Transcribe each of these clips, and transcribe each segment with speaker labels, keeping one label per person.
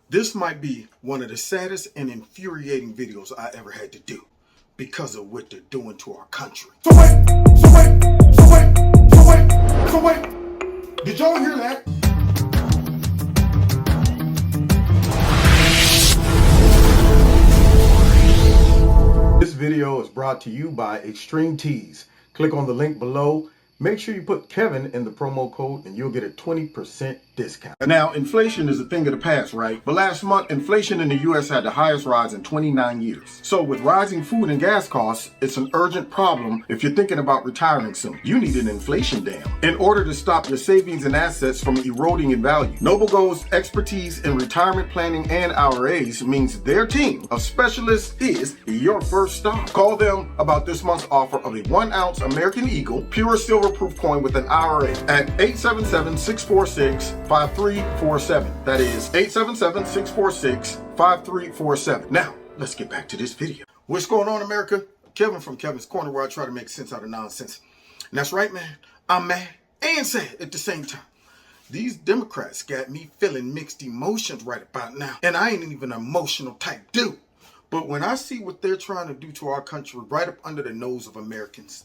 Speaker 1: This might be one of the saddest and infuriating videos I ever had to do because of what they're doing to our country. So wait. Did y'all hear that? This video is brought to you by Extreme Tees. Click on the link below. Make sure you put Kevin in the promo code and you'll get a 20% discount. Now, inflation is a thing of the past, right? But last month, inflation in the U.S. had the highest rise in 29 years. So with rising food and gas costs, it's an urgent problem if you're thinking about retiring soon. You need an inflation dam in order to stop your savings and assets from eroding in value. NobleGo's expertise in retirement planning and IRAs means their team of specialists is your first stop. Call them about this month's offer of a 1-ounce American Eagle pure silver-proof coin with an IRA at 877-646-5347. That is 877-646-5347. Now, let's get back to this video. What's going on, America? Kevin from Kevin's Corner, where I try to make sense out of nonsense. And that's right, man. I'm mad and sad at the same time. These Democrats got me feeling mixed emotions right about now. And I ain't even an emotional type dude. But when I see what they're trying to do to our country right up under the nose of Americans,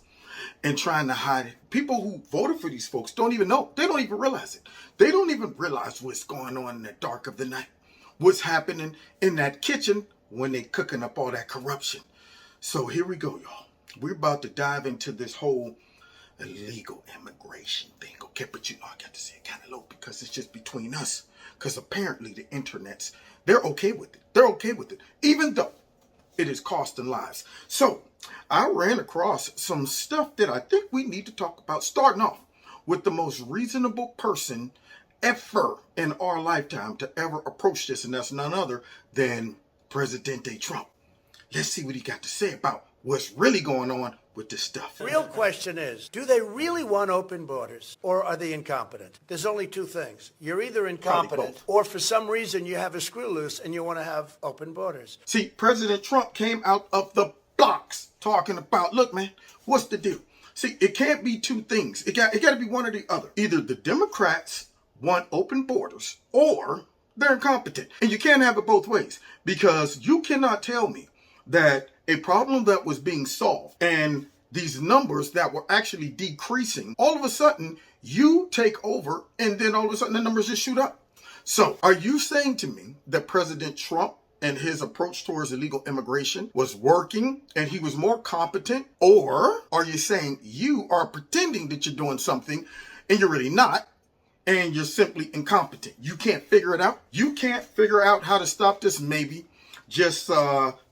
Speaker 1: and trying to hide it. People who voted for these folks don't even know. They don't even realize it. They don't even realize what's going on in the dark of the night. What's happening in that kitchen when they cooking up all that corruption. So here we go, y'all. We're about to dive into this whole illegal immigration thing. Okay, but you know I got to say it kind of low because it's just between us. Because apparently the internets, they're okay with it. They're okay with it. Even though it is costing lives. So I ran across some stuff that I think we need to talk about, starting off with the most reasonable person ever in our lifetime to ever approach this, and that's none other than President Trump. Let's see what he got to say about what's really going on with this stuff.
Speaker 2: The real question is, do they really want open borders, or are they incompetent? There's only two things. You're either incompetent, or for some reason you have a screw loose and you want to have open borders.
Speaker 1: See, President Trump came out of the blocks talking about, look, man, what's the deal? See, it can't be two things. It got to be one or the other. Either the Democrats want open borders, or they're incompetent. And you can't have it both ways, because you cannot tell me that a problem that was being solved and these numbers that were actually decreasing, all of a sudden you take over and then all of a sudden the numbers just shoot up. So are you saying to me that President Trump and his approach towards illegal immigration was working and he was more competent? Or are you saying you are pretending that you're doing something and you're really not, and you're simply incompetent? You can't figure it out. You can't figure out how to stop this. Maybe just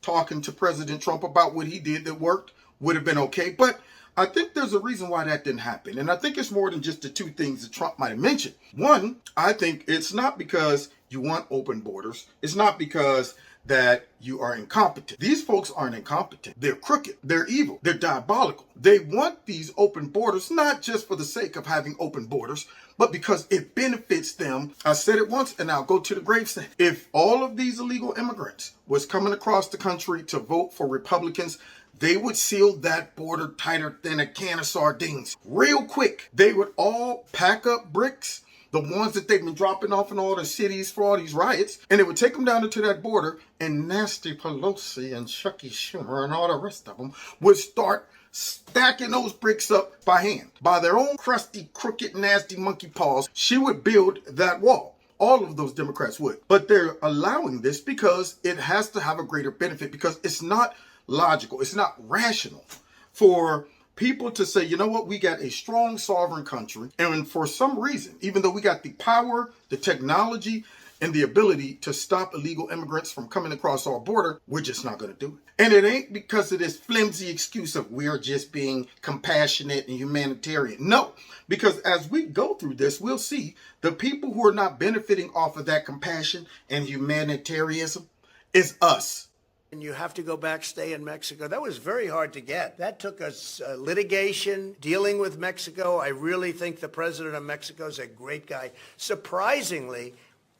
Speaker 1: talking to President Trump about what he did that worked would have been okay. But I think there's a reason why that didn't happen. And I think it's more than just the two things that Trump might have mentioned. One, I think it's not because you want open borders. It's not because that you are incompetent. These folks aren't incompetent. They're crooked. They're evil. They're diabolical. They want these open borders, not just for the sake of having open borders, but because it benefits them. I said it once and I'll go to the gravesand. If all of these illegal immigrants was coming across the country to vote for Republicans, they would seal that border tighter than a can of sardines. Real quick, they would all pack up bricks, the ones that they've been dropping off in all the cities for all these riots, and it would take them down to that border, and Nasty Pelosi and Chucky Schumer and all the rest of them would start stacking those bricks up by hand. By their own crusty, crooked, nasty monkey paws, she would build that wall. All of those Democrats would. But they're allowing this because it has to have a greater benefit, because it's not logical, it's not rational for people to say, you know what, we got a strong sovereign country, and for some reason, even though we got the power, the technology, and the ability to stop illegal immigrants from coming across our border, we're just not going to do it. And it ain't because of this flimsy excuse of we're just being compassionate and humanitarian. No, because as we go through this, we'll see the people who are not benefiting off of that compassion and humanitarianism is us.
Speaker 2: And you have to go back, stay in Mexico. That was very hard to get. That took us litigation, dealing with Mexico. I really think the president of Mexico is a great guy. Surprisingly,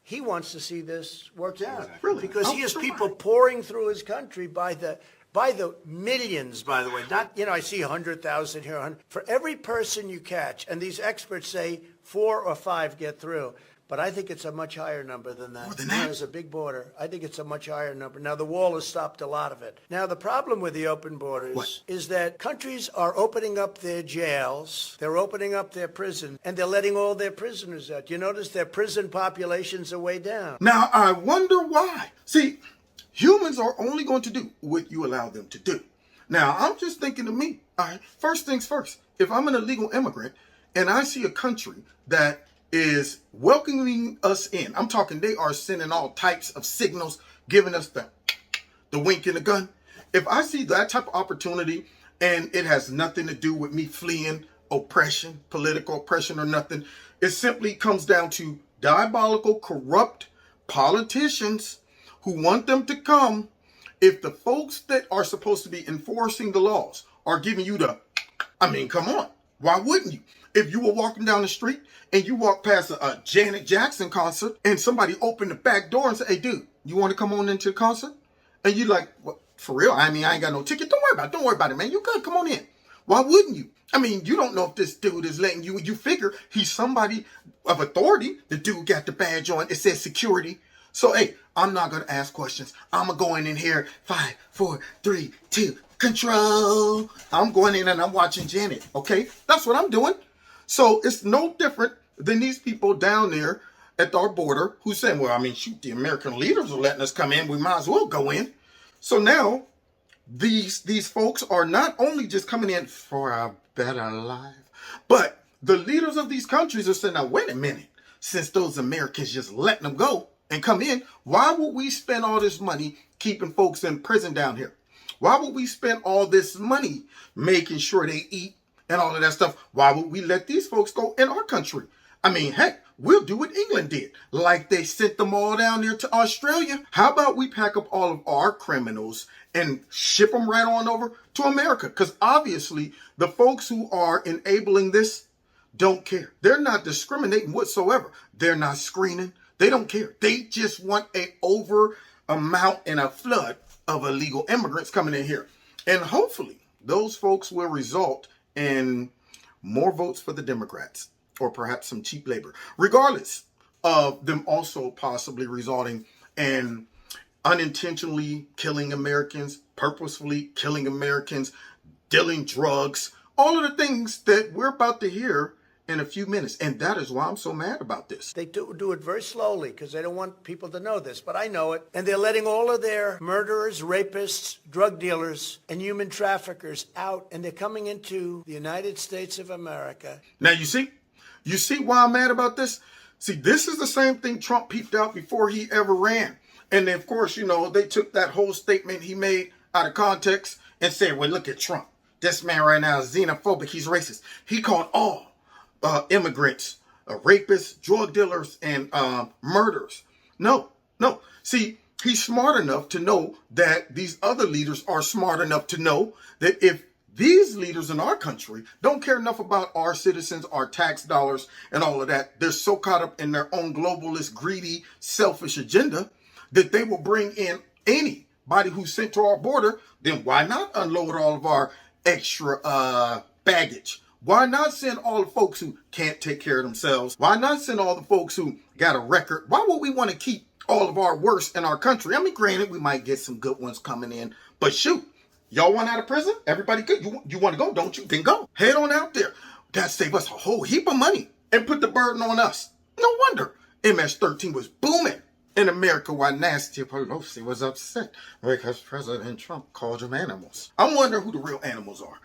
Speaker 2: he wants to see this worked out.
Speaker 1: Really?
Speaker 2: Because he has people pouring through his country by the millions, by the way. Not, I see 100,000 here. For every person you catch, and these experts say 4 or 5 get through. but I think it's a much higher number than that.
Speaker 1: More than that?
Speaker 2: There's a big border. I think it's a much higher number. Now, the wall has stopped a lot of it. Now, the problem with the open borders is that countries are opening up their jails, they're opening up their prisons, and they're letting all their prisoners out. You notice their prison populations are way down.
Speaker 1: Now, I wonder why. See, humans are only going to do what you allow them to do. Now, I'm just thinking to me, all right, first things first, if I'm an illegal immigrant and I see a country that is welcoming us in, I'm talking they are sending all types of signals, giving us the wink and the gun. If I see that type of opportunity and it has nothing to do with me fleeing oppression, political oppression or nothing, it simply comes down to diabolical, corrupt politicians who want them to come. If the folks that are supposed to be enforcing the laws are giving you come on, why wouldn't you? If you were walking down the street and you walk past a Janet Jackson concert and somebody opened the back door and said, hey, dude, you want to come on into the concert? And you're like, what, for real? I ain't got no ticket. Don't worry about it, man. You good. Come on in. Why wouldn't you? You don't know if this dude is letting you. You figure he's somebody of authority. The dude got the badge on. It says security. So, hey, I'm not going to ask questions. I'm going to go in here. 5, 4, 3, 2, control. I'm going in and I'm watching Janet. Okay? That's what I'm doing. So it's no different than these people down there at our border who saying, well, shoot, the American leaders are letting us come in. We might as well go in. So now these folks are not only just coming in for a better life, but the leaders of these countries are saying, now, wait a minute. Since those Americans just letting them go and come in, why would we spend all this money keeping folks in prison down here? Why would we spend all this money making sure they eat and all of that stuff? Why would we let these folks go in our country? Heck, we'll do what England did. Like they sent them all down there to Australia. How about we pack up all of our criminals and ship them right on over to America? Because obviously the folks who are enabling this don't care. They're not discriminating whatsoever. They're not screening. They don't care. They just want a over amount and a flood of illegal immigrants coming in here. And hopefully those folks will result in more votes for the Democrats or perhaps some cheap labor, regardless of them also possibly resulting in unintentionally killing Americans, purposefully killing Americans, dealing drugs, all of the things that we're about to hear in a few minutes. And that is why I'm so mad about this.
Speaker 2: They do it very slowly because they don't want people to know this, but I know it. And they're letting all of their murderers, rapists, drug dealers, and human traffickers out, and they're coming into the United States of America.
Speaker 1: Now, you see why I'm mad about this? See, this is the same thing Trump peeped out before he ever ran. And then, of course, they took that whole statement he made out of context and said, well, look at Trump. This man right now is xenophobic. He's racist. He called all immigrants rapists, drug dealers, and murderers. No. See, he's smart enough to know that these other leaders are smart enough to know that if these leaders in our country don't care enough about our citizens, our tax dollars, and all of that, they're so caught up in their own globalist, greedy, selfish agenda that they will bring in anybody who's sent to our border. Then why not unload all of our extra baggage? Why not send all the folks who can't take care of themselves? Why not send all the folks who got a record? Why would we want to keep all of our worst in our country? Granted, we might get some good ones coming in, but shoot, y'all want out of prison? Everybody good? You want to go, don't you? Then go. Head on out there. That save us a whole heap of money and put the burden on us. No wonder MS-13 was booming in America while Nancy Pelosi was upset because President Trump called them animals. I wonder who the real animals are.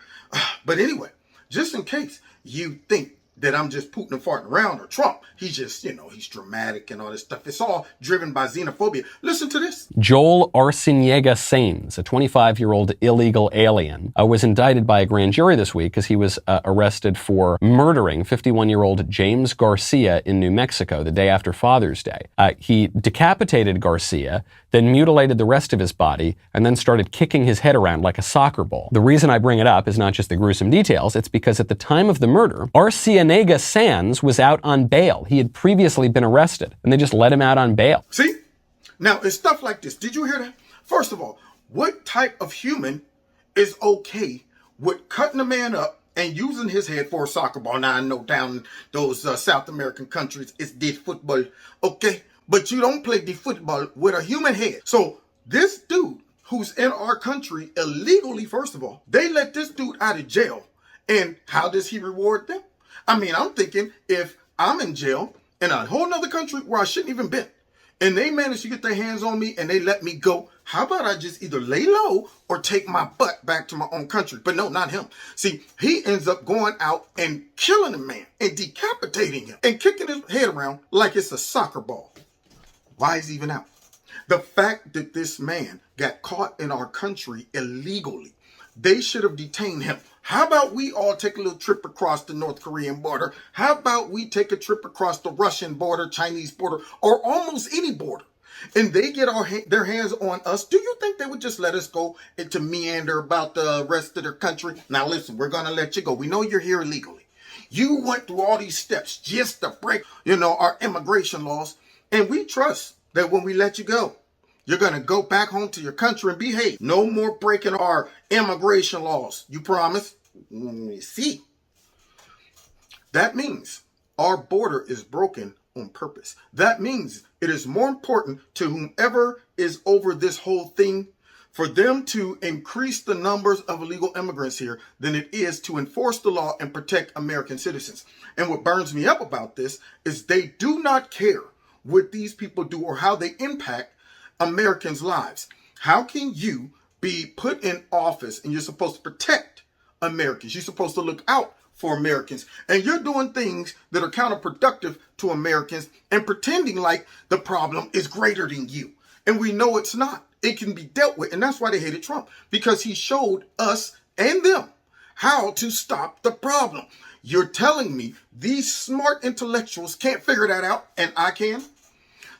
Speaker 1: But anyway, just in case you think that I'm just pooting and farting around or Trump, he's just, he's dramatic and all this stuff. It's all driven by xenophobia. Listen to this.
Speaker 3: Joel Arciniega Sainz, a 25-year-old illegal alien, was indicted by a grand jury this week because he was arrested for murdering 51-year-old James Garcia in New Mexico the day after Father's Day. He decapitated Garcia, then mutilated the rest of his body, and then started kicking his head around like a soccer ball. The reason I bring it up is not just the gruesome details, it's because at the time of the murder, Arciniega Sainz was out on bail. He had previously been arrested, and they just let him out on bail.
Speaker 1: See? Now, it's stuff like this. Did you hear that? First of all, what type of human is okay with cutting a man up and using his head for a soccer ball. Now, I know down those South American countries, it's the football, okay? But you don't play the football with a human head. So this dude who's in our country illegally, first of all, they let this dude out of jail. And how does he reward them? I mean, I'm thinking if I'm in jail in a whole nother country where I shouldn't even been, and they manage to get their hands on me and they let me go, how about I just either lay low or take my butt back to my own country? But no, not him. See, he ends up going out and killing a man and decapitating him and kicking his head around like it's a soccer ball. Why is he even out? The fact that this man got caught in our country illegally, they should have detained him. How about we all take a little trip across the North Korean border? How about we take a trip across the Russian border, Chinese border, or almost any border? And they get their hands on us. Do you think they would just let us go to meander about the rest of their country? Now listen, we're going to let you go. We know you're here illegally. You went through all these steps just to break, our immigration laws. And we trust that when we let you go, you're going to go back home to your country and behave. No more breaking our immigration laws. You promise? See. That means our border is broken on purpose. That means it is more important to whomever is over this whole thing for them to increase the numbers of illegal immigrants here than it is to enforce the law and protect American citizens. And what burns me up about this is they do not care what these people do or how they impact Americans' lives. How can you be put in office and you're supposed to protect Americans? You're supposed to look out for Americans, and you're doing things that are counterproductive to Americans and pretending like the problem is greater than you. And we know it's not. It can be dealt with, and that's why they hated Trump, because he showed us and them how to stop the problem. You're telling me these smart intellectuals can't figure that out, and I can?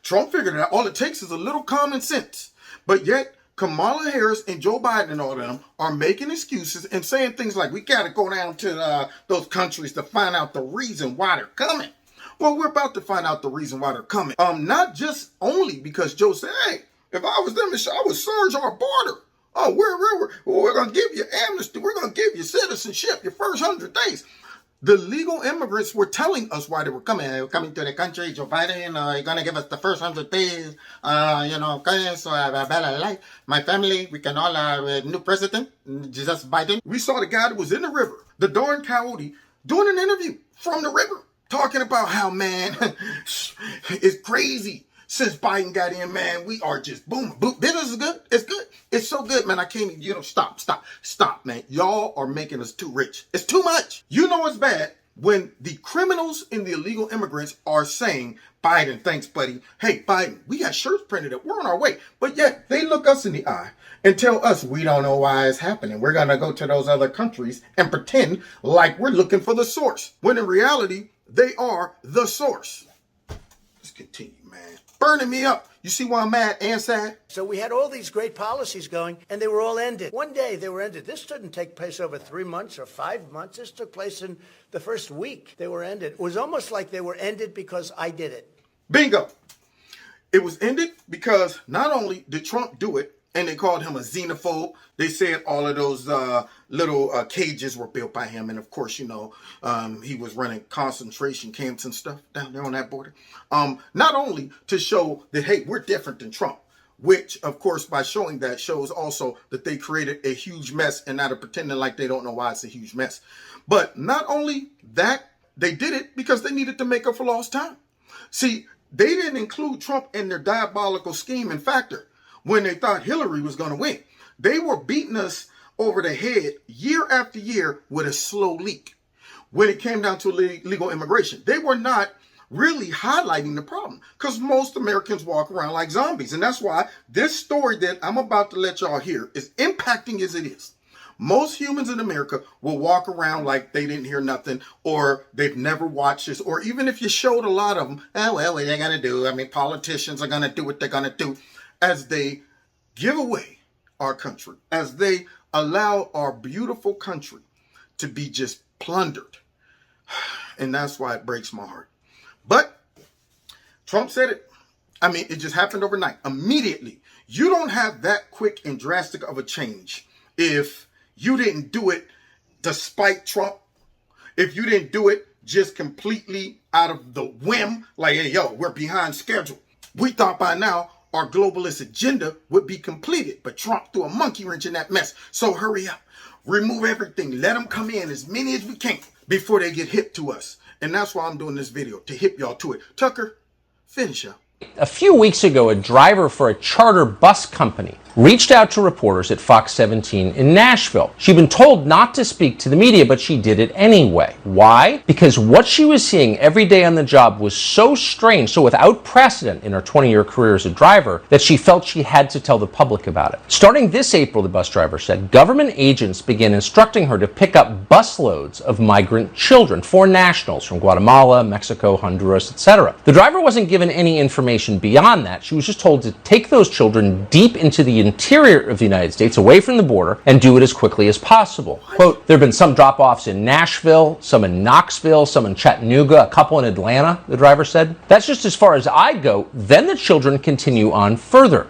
Speaker 1: Trump figured it out. All it takes is a little common sense. But yet, Kamala Harris and Joe Biden and all of them are making excuses and saying things like, we got to go down to those countries to find out the reason why they're coming. Well, we're about to find out the reason why they're coming. Not just only because Joe said, hey, if I was them, I would surge our border. Oh, we're going to give you amnesty. We're going to give you citizenship your first 100 days. The legal immigrants were telling us why they were coming. They were coming to the country. Joe Biden, you're going to give us the first 100 days. Okay, so I have a better life. My family, we can all have a new president, Jesus Biden. We saw the guy that was in the river, the darn coyote, doing an interview from the river, talking about how, man, it's crazy. Since Biden got in, man, we are just boom. Business is good. It's good. It's so good, man. I can't even, stop, man. Y'all are making us too rich. It's too much. You know it's bad when the criminals and the illegal immigrants are saying, Biden, thanks, buddy. Hey, Biden, we got shirts printed up. We're on our way. But yet they look us in the eye and tell us we don't know why it's happening. We're going to go to those other countries and pretend like we're looking for the source, when in reality, they are the source. Let's continue, man. Burning me up. You see why I'm mad and sad?
Speaker 2: So we had all these great policies going, and they were all ended. One day they were ended. This didn't take place over 3 months or 5 months. This took place in the first week. They were ended. It was almost like they were ended because I did it.
Speaker 1: Bingo. It was ended because not only did Trump do it, and they called him a xenophobe. They said all of those little cages were built by him. And of course, he was running concentration camps and stuff down there on that border. Not only to show that, hey, we're different than Trump, which, of course, by showing that shows also that they created a huge mess and now they're pretending like they don't know why it's a huge mess. But not only that, they did it because they needed to make up for lost time. See, they didn't include Trump in their diabolical scheme and factor when they thought Hillary was going to win. They were beating us over the head year after year with a slow leak. When it came down to illegal immigration, they were not really highlighting the problem because most Americans walk around like zombies. And that's why this story that I'm about to let y'all hear is impacting as it is. Most humans in America will walk around like they didn't hear nothing, or they've never watched this, or even if you showed a lot of them, well, what are they going to do? I mean, politicians are going to do what they're going to do. As they give away our country, as they allow our beautiful country to be just plundered. And that's why it breaks my heart. But Trump said it. I mean, it just happened overnight. Immediately. You don't have that quick and drastic of a change if you didn't do it despite Trump if you didn't do it just completely out of the whim, like, hey, yo, we're behind schedule. We thought by now our globalist agenda would be completed, but Trump threw a monkey wrench in that mess. So hurry up, remove everything, let them come in as many as we can before they get hip to us. And that's why I'm doing this video, to hip y'all to it. Tucker, finish up.
Speaker 4: A few weeks ago, a driver for a charter bus company reached out to reporters at Fox 17 in Nashville. She'd been told not to speak to the media, but she did it anyway. Why? Because what she was seeing every day on the job was so strange, so without precedent in her 20-year career as a driver, that she felt she had to tell the public about it. Starting this April, the bus driver said, government agents began instructing her to pick up busloads of migrant children, foreign nationals from Guatemala, Mexico, Honduras, etc. The driver wasn't given any information beyond that. She was just told to take those children deep into the interior of the United States, away from the border, and do it as quickly as possible. Quote, there have been some drop-offs in Nashville, some in Knoxville, some in Chattanooga, a couple in Atlanta, the driver said. That's just as far as I go. Then the children continue on further.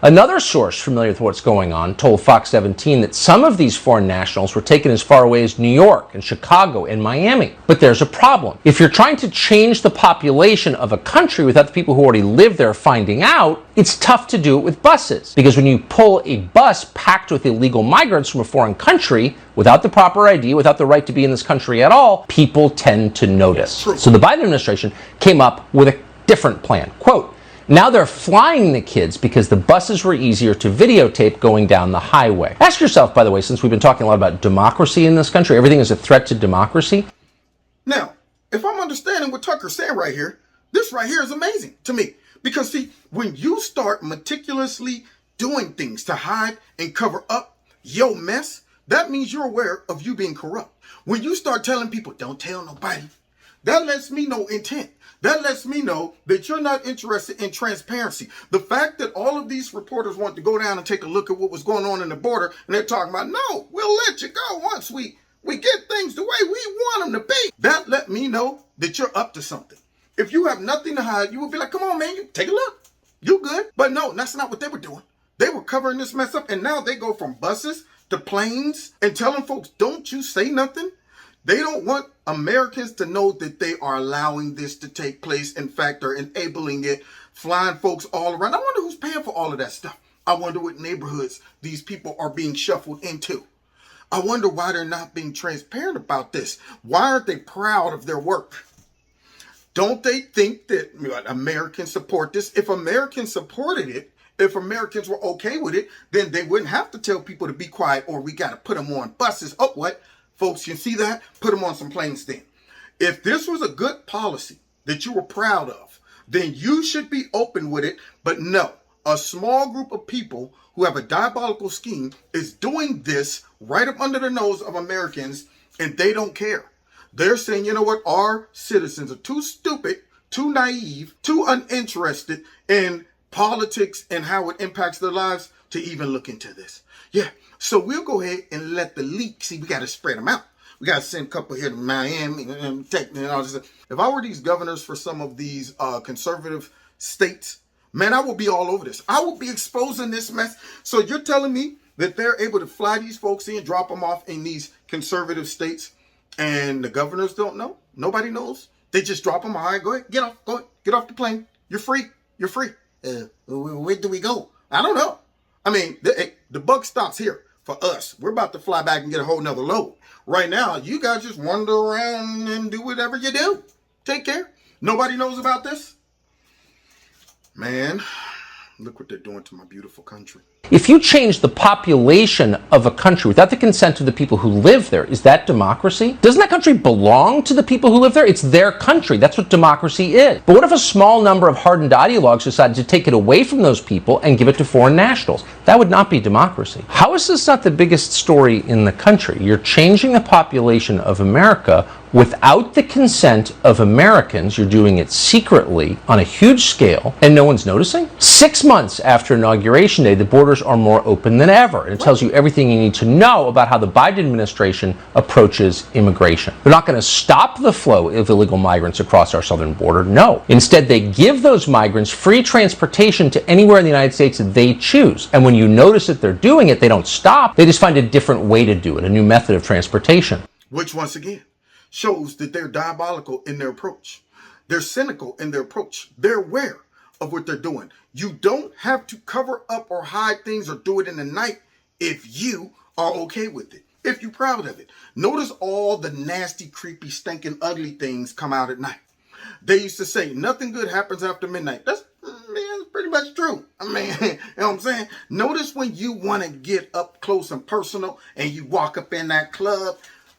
Speaker 4: Another source familiar with what's going on told Fox 17 that some of these foreign nationals were taken as far away as New York and Chicago and Miami. But there's a problem. If you're trying to change the population of a country without the people who already live there finding out, it's tough to do it with buses. Because when you pull a bus packed with illegal migrants from a foreign country, without the proper ID, without the right to be in this country at all, people tend to notice. So the Biden administration came up with a different plan. Quote, now they're flying the kids because the buses were easier to videotape going down the highway. Ask yourself, by the way, since we've been talking a lot about democracy in this country, everything is a threat to democracy.
Speaker 1: Now, if I'm understanding what Tucker's saying right here, this right here is amazing to me. Because see, when you start meticulously doing things to hide and cover up your mess, that means you're aware of you being corrupt. When you start telling people, don't tell nobody, that lets me know intent. That lets me know that you're not interested in transparency. The fact that all of these reporters want to go down and take a look at what was going on in the border, and they're talking about, no, we'll let you go once we get things the way we want them to be. That let me know that you're up to something. If you have nothing to hide, you would be like, come on, man, you take a look. You good. But no, that's not what they were doing. They were covering this mess up, and now they go from buses to planes and telling folks, don't you say nothing. They don't want Americans to know that they are allowing this to take place. In fact, they're enabling it, flying folks all around. I wonder who's paying for all of that stuff. I wonder what neighborhoods these people are being shuffled into. I wonder why they're not being transparent about this. Why aren't they proud of their work? Don't they think that Americans support this? If Americans supported it, if Americans were okay with it, then they wouldn't have to tell people to be quiet or we got to put them on buses. Oh, what? Folks, you see that? Put them on some planes then. If this was a good policy that you were proud of, then you should be open with it. But no, a small group of people who have a diabolical scheme is doing this right up under the nose of Americans, and they don't care. They're saying, you know what? Our citizens are too stupid, too naive, too uninterested in politics and how it impacts their lives to even look into this. Yeah. So we'll go ahead and let the leak. See, we got to spread them out. We got to send a couple here to Miami and Texas and all this. If I were these governors for some of these conservative states, man, I would be all over this. I would be exposing this mess. So you're telling me that they're able to fly these folks in, drop them off in these conservative states, and the governors don't know? Nobody knows? They just drop them. All right, go ahead, get off, go ahead, get off the plane. You're free. You're free. Where do we go? I don't know. I mean, the buck stops here. For us, we're about to fly back and get a whole nother load. Right now, you guys just wander around and do whatever you do. Take care. Nobody knows about this. Man, look what they're doing to my beautiful country.
Speaker 4: If you change the population of a country without the consent of the people who live there, is that democracy? Doesn't that country belong to the people who live there? It's their country. That's what democracy is. But what if a small number of hardened ideologues decided to take it away from those people and give it to foreign nationals? That would not be democracy. How is this not the biggest story in the country? You're changing the population of America without the consent of Americans. You're doing it secretly on a huge scale, and no one's noticing? 6 months after Inauguration Day, the borders are more open than ever. And it tells you everything you need to know about how the Biden administration approaches immigration. They're not going to stop the flow of illegal migrants across our southern border. No. Instead, they give those migrants free transportation to anywhere in the United States that they choose. And when you notice that they're doing it, they don't stop. They just find a different way to do it, a new method of transportation.
Speaker 1: Which, once again, shows that they're diabolical in their approach. They're cynical in their approach. They're aware of what they're doing. You don't have to cover up or hide things or do it in the night if you are okay with it, if you're proud of it. Notice all the nasty, creepy, stinking, ugly things come out at night. They used to say nothing good happens after midnight. That's pretty much true. I mean, you know what I'm saying? Notice when you want to get up close and personal and you walk up in that club,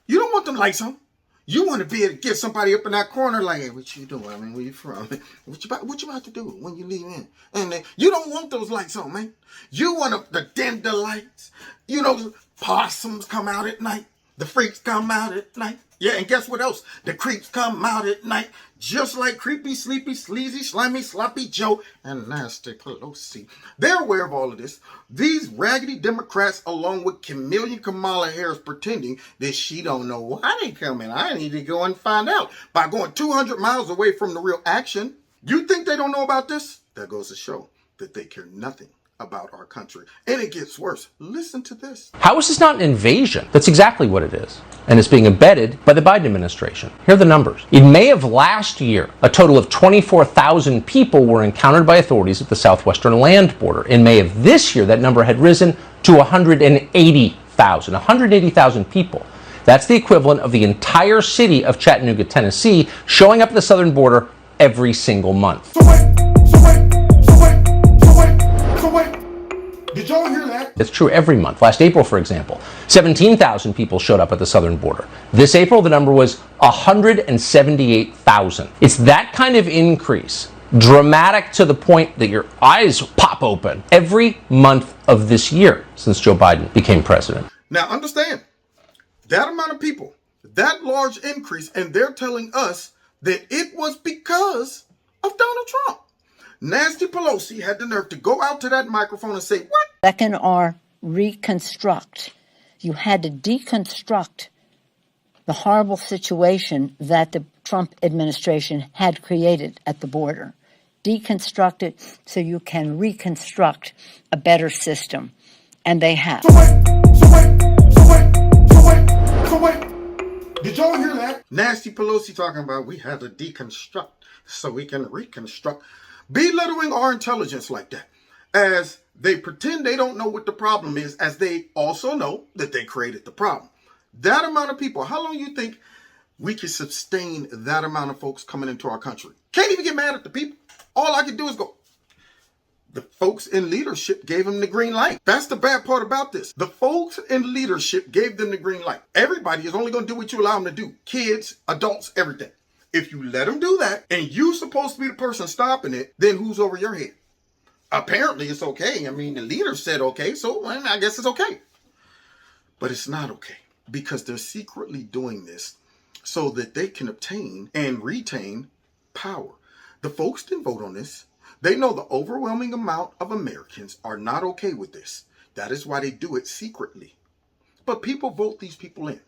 Speaker 1: you don't want them lights on. You want to be able to get somebody up in that corner like, hey, what you doing? I mean, where you from? What you about to do when you leave in? And you don't want those lights on, man. You want the dim the lights. You know, possums come out at night. The freaks come out at night. Yeah, and guess what else? The creeps come out at night. Just like creepy, sleepy, sleazy, slimy, sloppy Joe, and nasty Pelosi. They're aware of all of this. These raggedy Democrats, along with chameleon Kamala Harris, pretending that she don't know why they coming. I need to go and find out by going 200 miles away from the real action. You think they don't know about this? That goes to show that they care nothing about our country. And it gets worse. Listen to this.
Speaker 4: How is this not an invasion? That's exactly what it is. And it's being abetted by the Biden administration. Here are the numbers. In May of last year, a total of 24,000 people were encountered by authorities at the southwestern land border. In May of this year, that number had risen to 180,000. 180,000 people. That's the equivalent of the entire city of Chattanooga, Tennessee, showing up at the southern border every single month.
Speaker 1: Did y'all hear that?
Speaker 4: It's true every month. Last April, for example, 17,000 people showed up at the southern border. This April, the number was 178,000. It's that kind of increase, dramatic to the point that your eyes pop open, every month of this year since Joe Biden became president.
Speaker 1: Now, understand, that amount of people, that large increase, and they're telling us that it was because of Donald Trump. Nancy Pelosi had the nerve to go out to that microphone and say, what?
Speaker 5: Second are reconstruct. You had to deconstruct the horrible situation that the Trump administration had created at the border. Deconstruct it so you can reconstruct a better system. And they have.
Speaker 1: So wait. Did y'all hear that? Nancy Pelosi talking about we had to deconstruct so we can reconstruct. Belittling our intelligence like that, as they pretend they don't know what the problem is, as they also know that they created the problem. That amount of people, how long you think we can sustain that amount of folks coming into our country? Can't even get mad at the people. All I can do is go, the folks in leadership gave them the green light. That's the bad part about this. The folks in leadership gave them the green light. Everybody is only going to do what you allow them to do. Kids, adults, everything. If you let them do that, and you're supposed to be the person stopping it, then who's over your head? Apparently it's okay. I mean, the leader said okay, so I guess it's okay. But it's not okay, because they're secretly doing this so that they can obtain and retain power. The folks didn't vote on this. They know the overwhelming amount of Americans are not okay with this. That is why they do it secretly. But people vote these people in.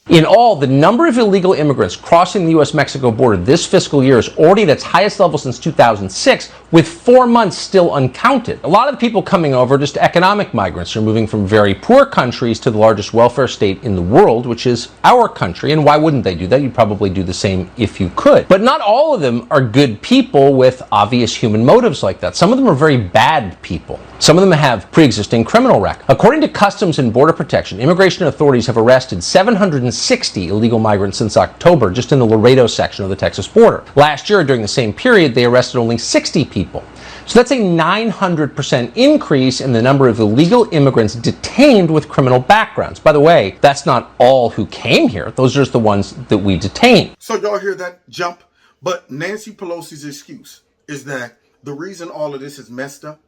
Speaker 4: In all, the number of illegal immigrants crossing the U.S.-Mexico border this fiscal year is already at its highest level since 2006, with 4 months still uncounted. A lot of the people coming over are just economic migrants who are moving from very poor countries to the largest welfare state in the world, which is our country. And why wouldn't they do that? You'd probably do the same if you could. But not all of them are good people with obvious human motives like that. Some of them are very bad people. Some of them have pre-existing criminal records. According to Customs and Border Protection, immigration authorities have arrested 760 illegal migrants since October, just in the Laredo section of the Texas border. Last year, during the same period, they arrested only 60 people. So that's a 900% increase in the number of illegal immigrants detained with criminal backgrounds. By the way, that's not all who came here. Those are just the ones that we detained.
Speaker 1: So y'all hear that jump? But Nancy Pelosi's excuse is that the reason all of this is messed up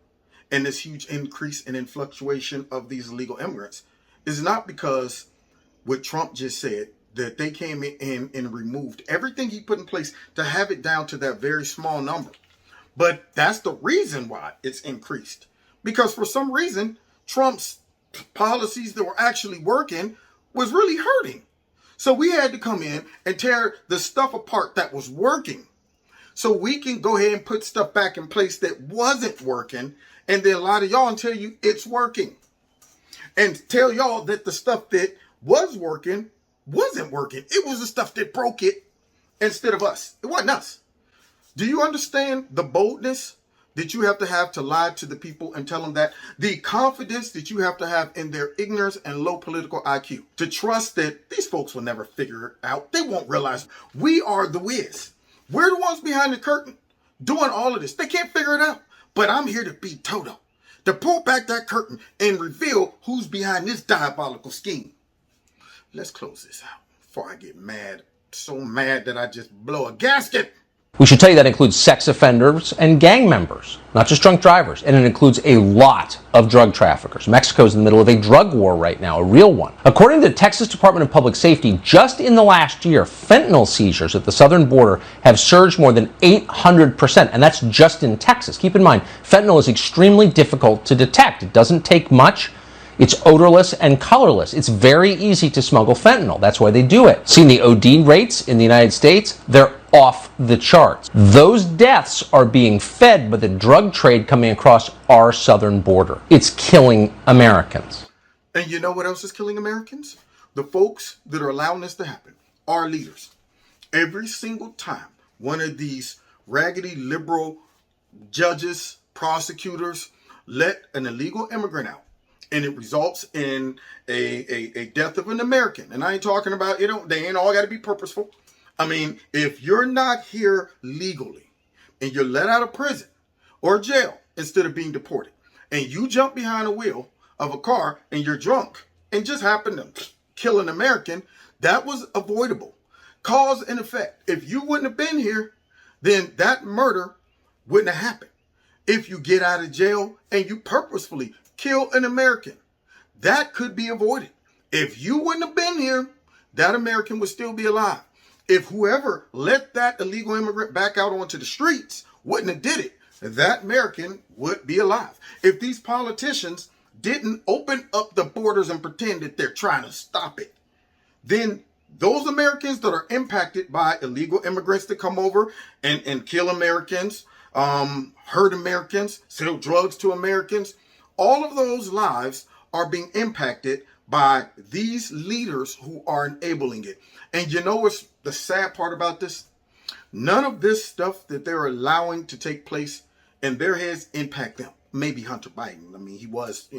Speaker 1: and this huge increase and fluctuation of these illegal immigrants is not because what Trump just said, that they came in and removed everything he put in place to have it down to that very small number. But that's the reason why it's increased. Because for some reason, Trump's policies that were actually working was really hurting. So we had to come in and tear the stuff apart that was working, so we can go ahead and put stuff back in place that wasn't working, and then lie to y'all and tell you it's working. And tell y'all that the stuff that was working wasn't working. It was the stuff that broke it instead of us. It wasn't us. Do you understand the boldness that you have to lie to the people and tell them that? The confidence that you have to have in their ignorance and low political IQ. To trust that these folks will never figure it out. They won't realize we are the whiz. We're the ones behind the curtain doing all of this. They can't figure it out. But I'm here to be Toto. To pull back that curtain and reveal who's behind this diabolical scheme. Let's close this out before I get mad. So mad that I just blow a gasket.
Speaker 4: We should tell you that includes sex offenders and gang members, not just drunk drivers. And it includes a lot of drug traffickers. Mexico's in the middle of a drug war right now, a real one. According to the Texas Department of Public Safety, just in the last year, fentanyl seizures at the southern border have surged more than 800%. And that's just in Texas. Keep in mind, fentanyl is extremely difficult to detect. It doesn't take much. It's odorless and colorless. It's very easy to smuggle fentanyl. That's why they do it. Seeing the OD rates in the United States, they're off the charts. Those deaths are being fed by the drug trade coming across our southern border. It's killing Americans.
Speaker 1: And you know what else is killing Americans? The folks that are allowing this to happen, our leaders. Every single time one of these raggedy liberal judges, prosecutors, let an illegal immigrant out, and it results in a death of an American. And I ain't talking about, they ain't all got to be purposeful. I mean, if you're not here legally and you're let out of prison or jail instead of being deported, and you jump behind the wheel of a car and you're drunk and just happen to kill an American, that was avoidable. Cause and effect. If you wouldn't have been here, then that murder wouldn't have happened. If you get out of jail and you purposefully kill an American, that could be avoided. If you wouldn't have been here, that American would still be alive. If whoever let that illegal immigrant back out onto the streets wouldn't have did it, that American would be alive. If these politicians didn't open up the borders and pretend that they're trying to stop it, then those Americans that are impacted by illegal immigrants that come over and kill Americans, hurt Americans, sell drugs to Americans, all of those lives are being impacted by these leaders who are enabling it. And you know what's the sad part about this? None of this stuff that they're allowing to take place in their heads impact them. Maybe Hunter Biden. I mean, he was,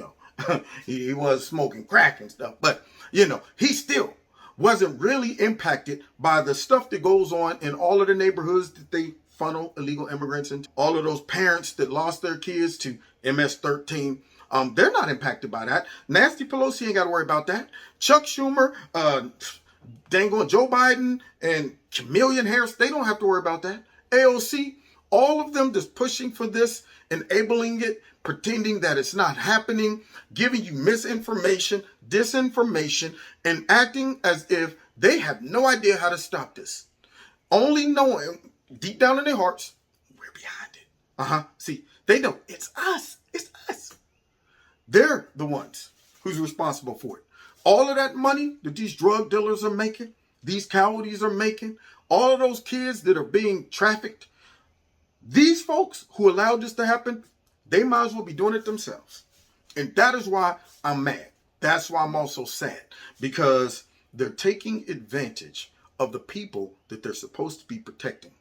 Speaker 1: he was smoking crack and stuff. But, he still wasn't really impacted by the stuff that goes on in all of the neighborhoods that they funnel illegal immigrants into. All of those parents that lost their kids to MS-13. They're not impacted by that. Nancy Pelosi ain't got to worry about that. Chuck Schumer, Joe Biden, and Chameleon Harris, they don't have to worry about that. AOC, all of them just pushing for this, enabling it, pretending that it's not happening, giving you misinformation, disinformation, and acting as if they have no idea how to stop this. Only knowing deep down in their hearts, we're behind it. See, they know it's us. It's us. They're the ones who's responsible for it. All of that money that these drug dealers are making, these coyotes are making, all of those kids that are being trafficked, these folks who allowed this to happen, they might as well be doing it themselves. And that is why I'm mad. That's why I'm also sad. Because they're taking advantage of the people that they're supposed to be protecting.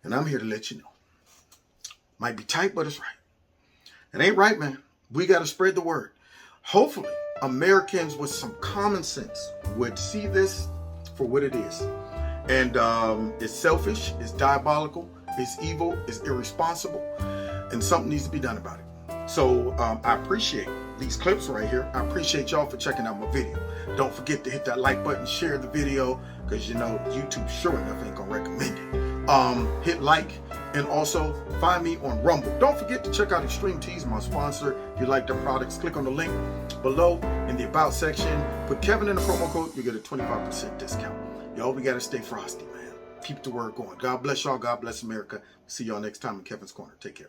Speaker 1: And I'm here to let you know. Might be tight, but it's right. It ain't right, man. We got to spread the word. Hopefully, Americans with some common sense would see this for what it is. And it's selfish, it's diabolical, it's evil, it's irresponsible, and something needs to be done about it. So I appreciate these clips right here. I appreciate y'all for checking out my video. Don't forget to hit that like button, share the video, because YouTube sure enough ain't gonna recommend it. Hit like, and also find me on Rumble. Don't forget to check out Extreme Teas, my sponsor. If you like their products, click on the link below in the About section. Put Kevin in the promo code, you get a 25% discount. Y'all, we gotta stay frosty, man. Keep the word going. God bless y'all. God bless America. See y'all next time in Kevin's Corner. Take care.